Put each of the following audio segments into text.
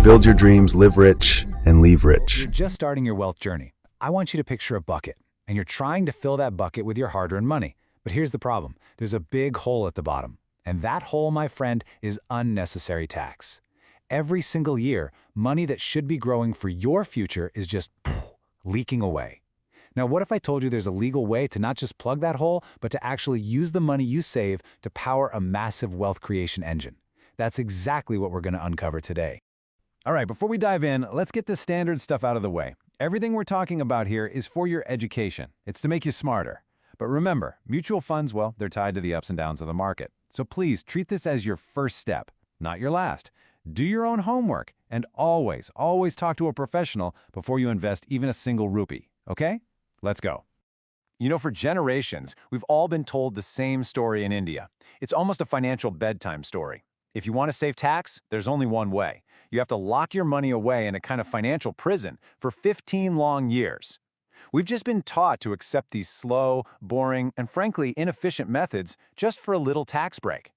Build your dreams, live rich, and leave rich. You're just starting your wealth journey. I want you to picture a bucket, and you're trying to fill that bucket with your hard-earned money. But here's the problem. There's a big hole at the bottom. And that hole, my friend, is unnecessary tax. Every single year, money that should be growing for your future is just leaking away. Now, what if I told you there's a legal way to not just plug that hole, but to actually use the money you save to power a massive wealth creation engine? That's exactly what we're going to uncover today. All right, before we dive in, let's get the standard stuff out of the way. Everything we're talking about here is for your education. It's to make you smarter. But remember, mutual funds, well, they're tied to the ups and downs of the market. So please treat this as your first step, not your last. Do your own homework, and always, always talk to a professional before you invest even a single rupee, okay? Let's go. You know, for generations, we've all been told the same story in India. It's almost a financial bedtime story. If you want to save tax, there's only one way. You have to lock your money away in a kind of financial prison for 15 long years. We've just been taught to accept these slow, boring, and frankly inefficient methods just for a little tax break.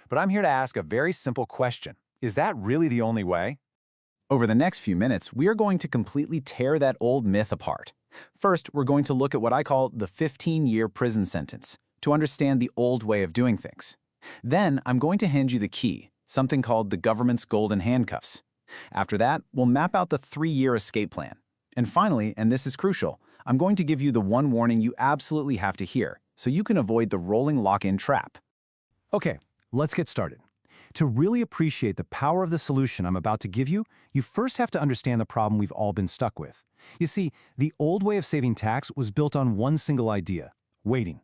But I'm here to ask a very simple question. Is that really the only way? Over the next few minutes, we are going to completely tear that old myth apart. First, we're going to look at what I call the 15-year prison sentence to understand the old way of doing things. Then, I'm going to hand you the key, something called the government's golden handcuffs. After that, we'll map out the 3-year escape plan. And finally, and this is crucial, I'm going to give you the one warning you absolutely have to hear, so you can avoid the rolling lock-in trap. Okay, let's get started. To really appreciate the power of the solution I'm about to give you, you first have to understand the problem we've all been stuck with. You see, the old way of saving tax was built on one single idea: waiting.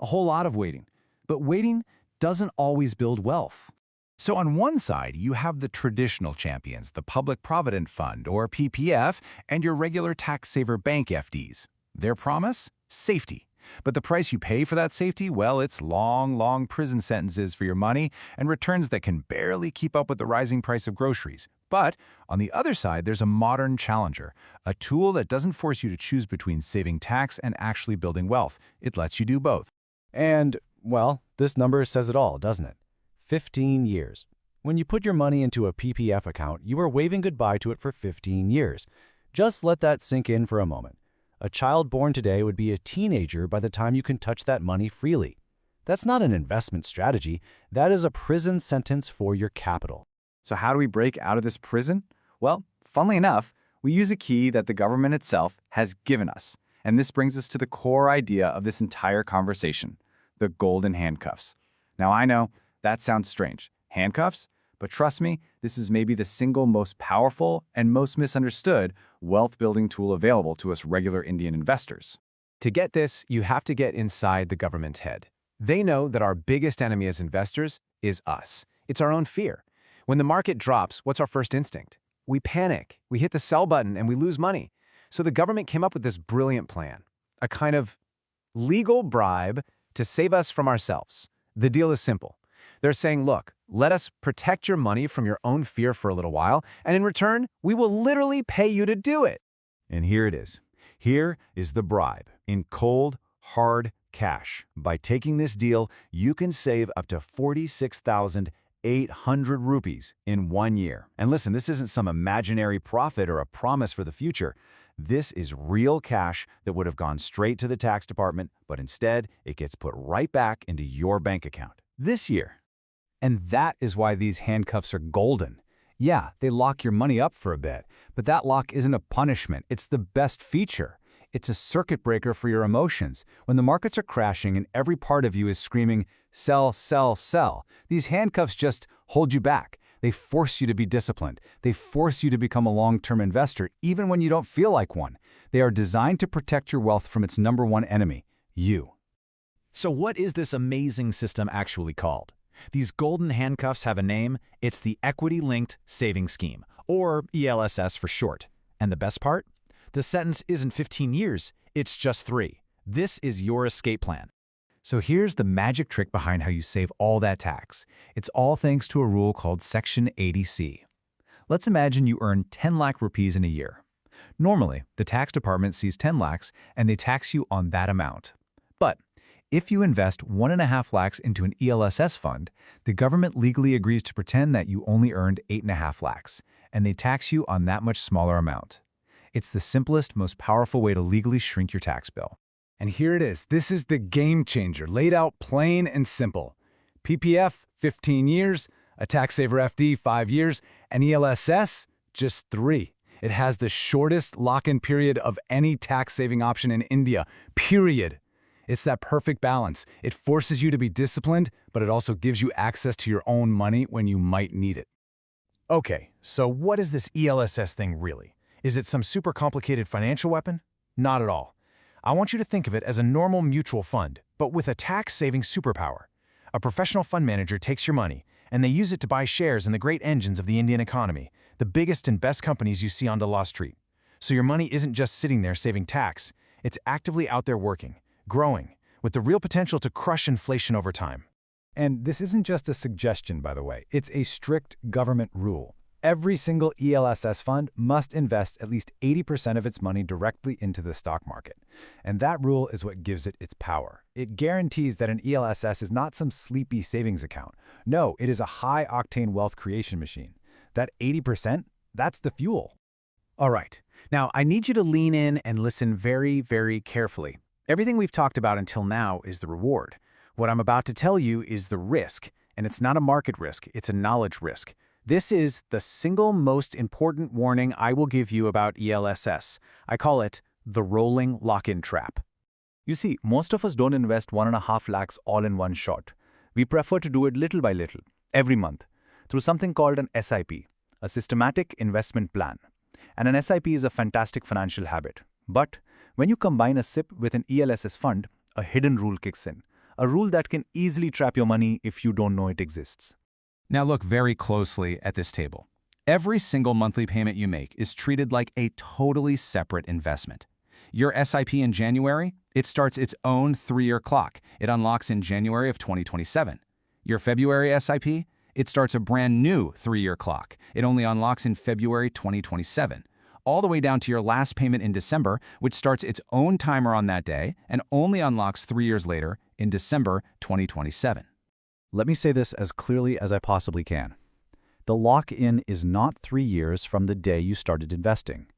A whole lot of waiting. But waiting doesn't always build wealth. So on one side, you have the traditional champions, the Public Provident Fund, or PPF, and your regular tax-saver bank FDs. Their promise? Safety. But the price you pay for that safety, well, it's long, long prison sentences for your money and returns that can barely keep up with the rising price of groceries. But on the other side, there's a modern challenger, a tool that doesn't force you to choose between saving tax and actually building wealth. It lets you do both. And, well, this number says it all, doesn't it? 15 years. When you put your money into a PPF account, you are waving goodbye to it for 15 years. Just let that sink in for a moment. A child born today would be a teenager by the time you can touch that money freely. That's not an investment strategy. That is a prison sentence for your capital. So how do we break out of this prison? Well, funnily enough, we use a key that the government itself has given us. And this brings us to the core idea of this entire conversation, the golden handcuffs. Now I know, that sounds strange. Handcuffs? But trust me, this is maybe the single most powerful and most misunderstood wealth-building tool available to us regular Indian investors. To get this, you have to get inside the government's head. They know that our biggest enemy as investors is us. It's our own fear. When the market drops, what's our first instinct? We panic, we hit the sell button, and we lose money. So the government came up with this brilliant plan, a kind of legal bribe to save us from ourselves. The deal is simple. They're saying, look, let us protect your money from your own fear for a little while, and in return, we will literally pay you to do it. And here it is. Here is the bribe in cold, hard cash. By taking this deal, you can save up to 46,800 rupees in 1 year. And listen, this isn't some imaginary profit or a promise for the future. This is real cash that would have gone straight to the tax department, but instead, it gets put right back into your bank account this year. And that is why these handcuffs are golden. Yeah, they lock your money up for a bit, but that lock isn't a punishment. It's the best feature. It's a circuit breaker for your emotions. When the markets are crashing and every part of you is screaming, sell, sell, sell, these handcuffs just hold you back. They force you to be disciplined. They force you to become a long-term investor, even when you don't feel like one. They are designed to protect your wealth from its number one enemy, you. So what is this amazing system actually called? These golden handcuffs have a name. It's the Equity-Linked Savings Scheme, or ELSS for short. And the best part? The sentence isn't 15 years, it's just 3. This is your escape plan. So here's the magic trick behind how you save all that tax. It's all thanks to a rule called Section 80C. Let's imagine you earn 10 lakh rupees in a year. Normally, the tax department sees 10 lakhs and they tax you on that amount. But if you invest 1.5 lakhs into an ELSS fund, the government legally agrees to pretend that you only earned 8.5 lakhs. and they tax you on that much smaller amount. It's the simplest, most powerful way to legally shrink your tax bill. And here it is. This is the game changer, laid out plain and simple. PPF, 15 years, a tax-saver FD, 5 years, and ELSS, just 3. It has the shortest lock-in period of any tax-saving option in India, period. It's that perfect balance. It forces you to be disciplined, but it also gives you access to your own money when you might need it. Okay, so what is this ELSS thing really? Is it some super complicated financial weapon? Not at all. I want you to think of it as a normal mutual fund, but with a tax-saving superpower. A professional fund manager takes your money, and they use it to buy shares in the great engines of the Indian economy, the biggest and best companies you see on the Law Street. So your money isn't just sitting there saving tax, it's actively out there working, growing, with the real potential to crush inflation over time. And this isn't just a suggestion, by the way. It's a strict government rule. Every single ELSS fund must invest at least 80% of its money directly into the stock market. And that rule is what gives it its power. It guarantees that an ELSS is not some sleepy savings account. No, it is a high-octane wealth creation machine. That 80%, that's the fuel. All right, now I need you to lean in and listen very, very carefully. Everything we've talked about until now is the reward. What I'm about to tell you is the risk, and it's not a market risk, it's a knowledge risk. This is the single most important warning I will give you about ELSS. I call it the rolling lock-in trap. You see, most of us don't invest 1.5 lakhs all in one shot. We prefer to do it little by little, every month, through something called an SIP, a systematic investment plan. And an SIP is a fantastic financial habit. But when you combine a SIP with an ELSS fund, a hidden rule kicks in. A rule that can easily trap your money if you don't know it exists. Now look very closely at this table. Every single monthly payment you make is treated like a totally separate investment. Your SIP in January, it starts its own 3-year clock. It unlocks in January of 2027. Your February SIP, it starts a brand new 3-year clock. It only unlocks in February 2027. All the way down to your last payment in December, which starts its own timer on that day and only unlocks 3 years later in December 2027. Let me say this as clearly as I possibly can. The lock-in is not 3 years from the day you started investing.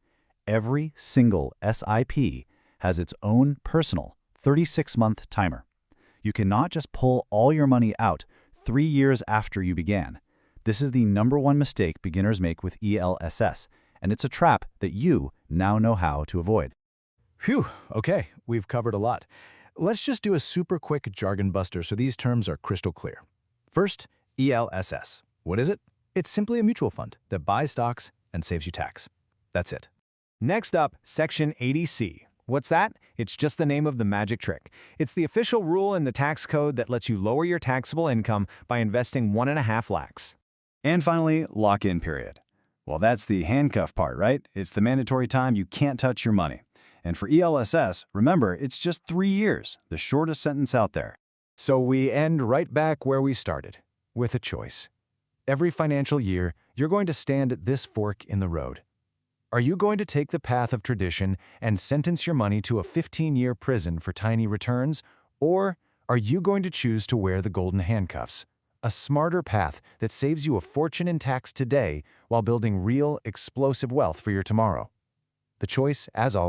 Every single SIP has its own personal 36-month timer. You cannot just pull all your money out 3 years after you began. This is the #1 mistake beginners make with ELSS, and it's a trap that you now know how to avoid. Phew, okay, we've covered a lot. Let's just do a super quick jargon buster so these terms are crystal clear. First, ELSS. What is it? It's simply a mutual fund that buys stocks and saves you tax. That's it. Next up, Section 80C. What's that? It's just the name of the magic trick. It's the official rule in the tax code that lets you lower your taxable income by investing 1.5 lakhs. And finally, lock-in period. Well, that's the handcuff part, right? It's the mandatory time you can't touch your money. And for ELSS, remember, it's just 3 years, the shortest sentence out there. So we end right back where we started, with a choice. Every financial year, you're going to stand at this fork in the road. Are you going to take the path of tradition and sentence your money to a 15-year prison for tiny returns? Or are you going to choose to wear the golden handcuffs? A smarter path that saves you a fortune in tax today while building real, explosive wealth for your tomorrow. The choice, as always,